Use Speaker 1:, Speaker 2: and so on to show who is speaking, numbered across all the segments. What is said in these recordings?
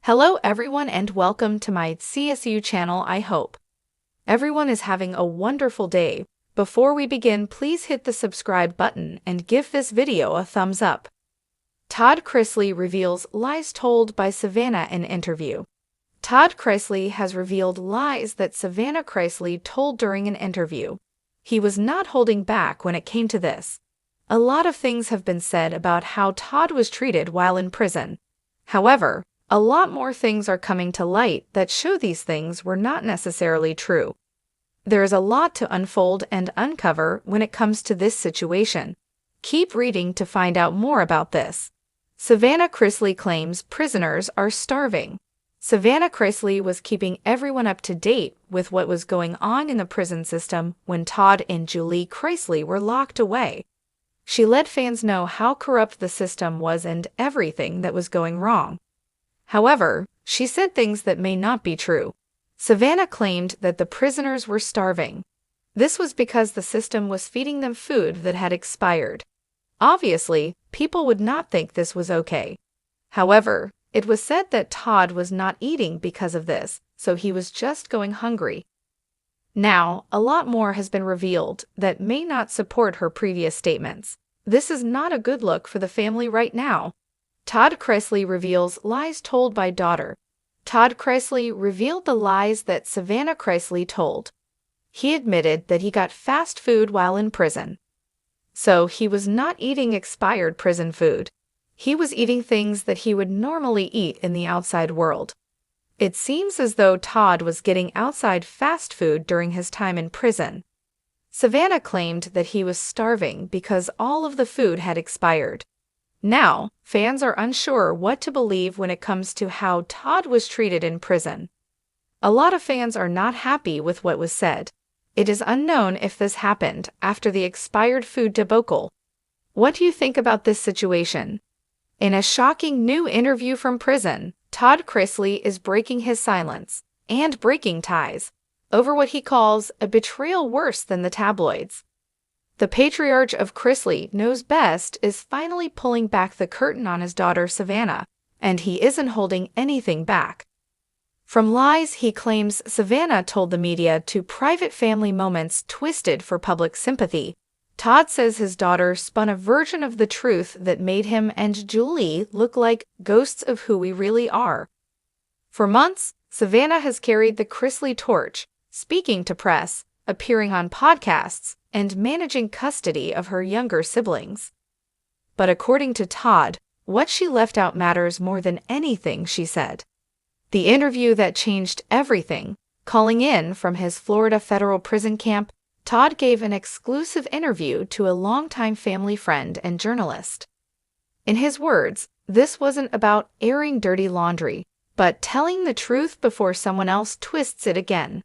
Speaker 1: Hello everyone and welcome to my CSU channel. I hope everyone is having a wonderful day. Before we begin, please hit the subscribe button and give this video a thumbs up. Todd Chrisley reveals lies told by Savannah in interview. Todd Chrisley has revealed lies that Savannah Chrisley told during an interview. He was not holding back when it came to this. A lot of things have been said about how Todd was treated while in prison. However, a lot more things are coming to light that show these things were not necessarily true. There is a lot to unfold and uncover when it comes to this situation. Keep reading to find out more about this. Savannah Chrisley claims prisoners are starving. Savannah Chrisley was keeping everyone up to date with what was going on in the prison system when Todd and Julie Chrisley were locked away. She let fans know how corrupt the system was and everything that was going wrong. However, she said things that may not be true. Savannah claimed that the prisoners were starving. This was because the system was feeding them food that had expired. Obviously, people would not think this was okay. However, it was said that Todd was not eating because of this, so he was just going hungry. Now, a lot more has been revealed that may not support her previous statements. This is not a good look for the family right now. Todd Chrisley reveals lies told by daughter. Todd Chrisley revealed the lies that Savannah Chrisley told. He admitted that he got fast food while in prison. So he was not eating expired prison food. He was eating things that he would normally eat in the outside world. It seems as though Todd was getting outside fast food during his time in prison. Savannah claimed that he was starving because all of the food had expired. Now, fans are unsure what to believe when it comes to how Todd was treated in prison. A lot of fans are not happy with what was said. It is unknown if this happened after the expired food debacle. What do you think about this situation? In a shocking new interview from prison, Todd Chrisley is breaking his silence and breaking ties over what he calls a betrayal worse than the tabloids. The patriarch of Chrisley knows best is finally pulling back the curtain on his daughter Savannah, and he isn't holding anything back. From lies he claims Savannah told the media to private family moments twisted for public sympathy, Todd says his daughter spun a version of the truth that made him and Julie look like ghosts of who we really are. For months, Savannah has carried the Chrisley torch, speaking to press, appearing on podcasts, and managing custody of her younger siblings. But according to Todd, what she left out matters more than anything she said. The interview that changed everything, calling in from his Florida federal prison camp, Todd gave an exclusive interview to a longtime family friend and journalist. In his words, this wasn't about airing dirty laundry, but telling the truth before someone else twists it again.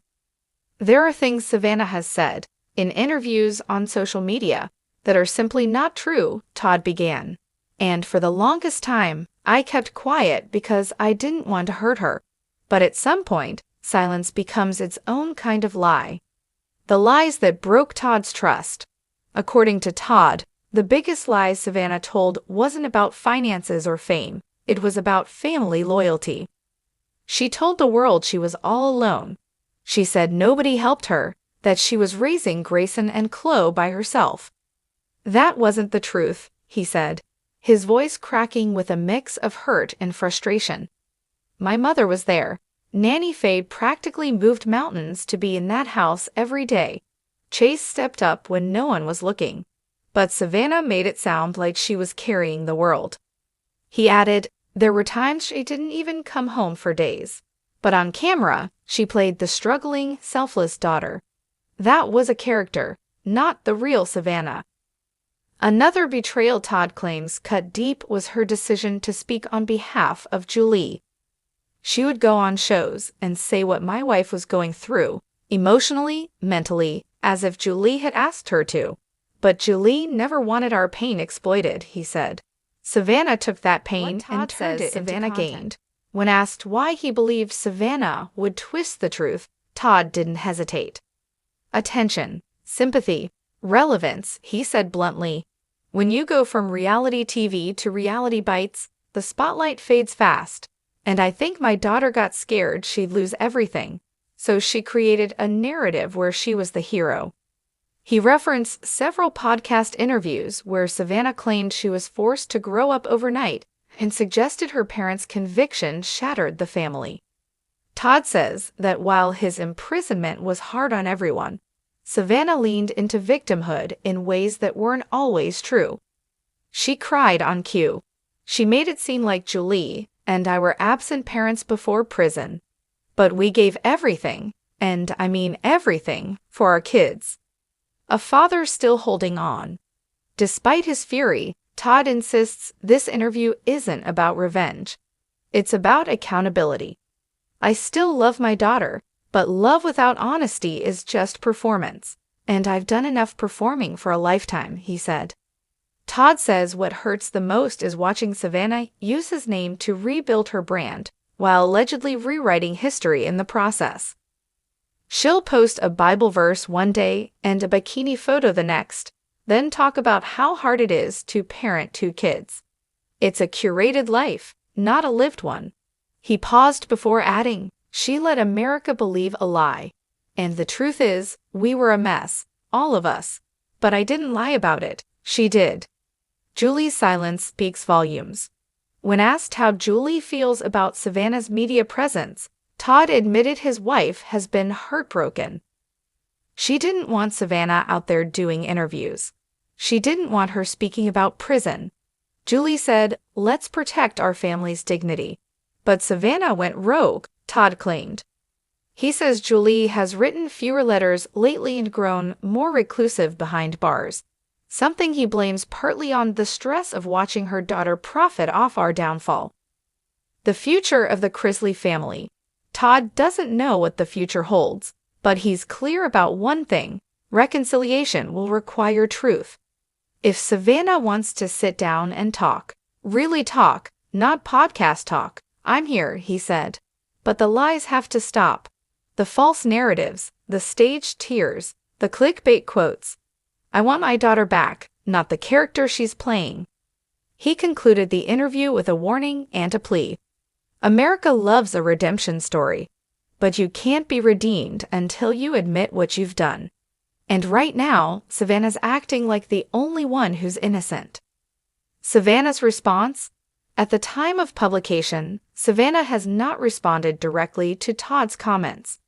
Speaker 1: There are things Savannah has said, in interviews on social media, that are simply not true, Todd began. And for the longest time, I kept quiet because I didn't want to hurt her. But at some point, silence becomes its own kind of lie. The lies that broke Todd's trust. According to Todd, the biggest lie Savannah told wasn't about finances or fame. It was about family loyalty. She told the world she was all alone. She said nobody helped her, that she was raising Grayson and Chloe by herself. That wasn't the truth, he said, his voice cracking with a mix of hurt and frustration. My mother was there. Nanny Faye practically moved mountains to be in that house every day. Chase stepped up when no one was looking. But Savannah made it sound like she was carrying the world. He added, there were times she didn't even come home for days. But on camera, she played the struggling, selfless daughter. That was a character, not the real Savannah. Another betrayal Todd claims cut deep was her decision to speak on behalf of Julie. She would go on shows and say what my wife was going through, emotionally, mentally, as if Julie had asked her to. But Julie never wanted our pain exploited, he said. Savannah took that pain and turned it Savannah gained. When asked why he believed Savannah would twist the truth, Todd didn't hesitate. Attention, sympathy, relevance, he said bluntly. When you go from reality TV to reality bites, the spotlight fades fast. And I think my daughter got scared she'd lose everything, so she created a narrative where she was the hero. He referenced several podcast interviews where Savannah claimed she was forced to grow up overnight and suggested her parents' conviction shattered the family. Todd says that while his imprisonment was hard on everyone, Savannah leaned into victimhood in ways that weren't always true. She cried on cue. She made it seem like Julie and I were absent parents before prison. But we gave everything, and I mean everything, for our kids. A father still holding on. Despite his fury, Todd insists this interview isn't about revenge. It's about accountability. I still love my daughter, but love without honesty is just performance, and I've done enough performing for a lifetime, he said. Todd says what hurts the most is watching Savannah use his name to rebuild her brand, while allegedly rewriting history in the process. She'll post a Bible verse one day and a bikini photo the next, then talk about how hard it is to parent 2 kids. It's a curated life, not a lived one. He paused before adding, "She let America believe a lie. And the truth is, we were a mess, all of us. But I didn't lie about it, she did." Julie's silence speaks volumes. When asked how Julie feels about Savannah's media presence, Todd admitted his wife has been heartbroken. She didn't want Savannah out there doing interviews. She didn't want her speaking about prison. Julie said, "Let's protect our family's dignity." But Savannah went rogue, Todd claimed. He says Julie has written fewer letters lately and grown more reclusive behind bars, something he blames partly on the stress of watching her daughter profit off our downfall. The future of the Chrisley family. Todd doesn't know what the future holds, but he's clear about one thing: reconciliation will require truth. If Savannah wants to sit down and talk, really talk, not podcast talk, I'm here, he said. But the lies have to stop. The false narratives, the staged tears, the clickbait quotes. I want my daughter back, not the character she's playing. He concluded the interview with a warning and a plea. America loves a redemption story, but you can't be redeemed until you admit what you've done. And right now, Savannah's acting like the only one who's innocent. Savannah's response? At the time of publication, Savannah has not responded directly to Todd's comments.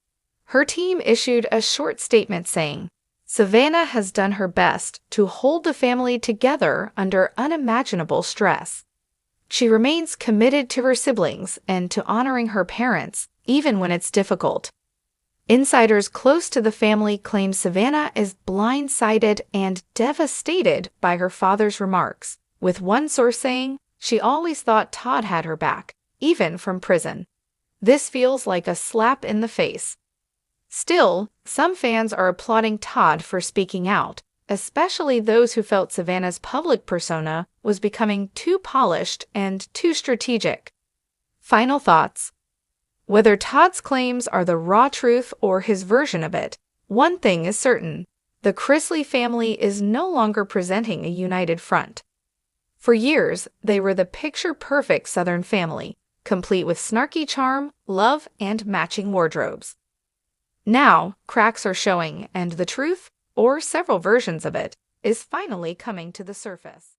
Speaker 1: Her team issued a short statement saying, Savannah has done her best to hold the family together under unimaginable stress. She remains committed to her siblings and to honoring her parents, even when it's difficult. Insiders close to the family claim Savannah is blindsided and devastated by her father's remarks, with one source saying she always thought Todd had her back, even from prison. This feels like a slap in the face. Still, some fans are applauding Todd for speaking out, especially those who felt Savannah's public persona was becoming too polished and too strategic. Final thoughts. Whether Todd's claims are the raw truth or his version of it, one thing is certain: the Chrisley family is no longer presenting a united front. For years, they were the picture-perfect Southern family, complete with snarky charm, love, and matching wardrobes. Now, cracks are showing, and the truth, or several versions of it, is finally coming to the surface.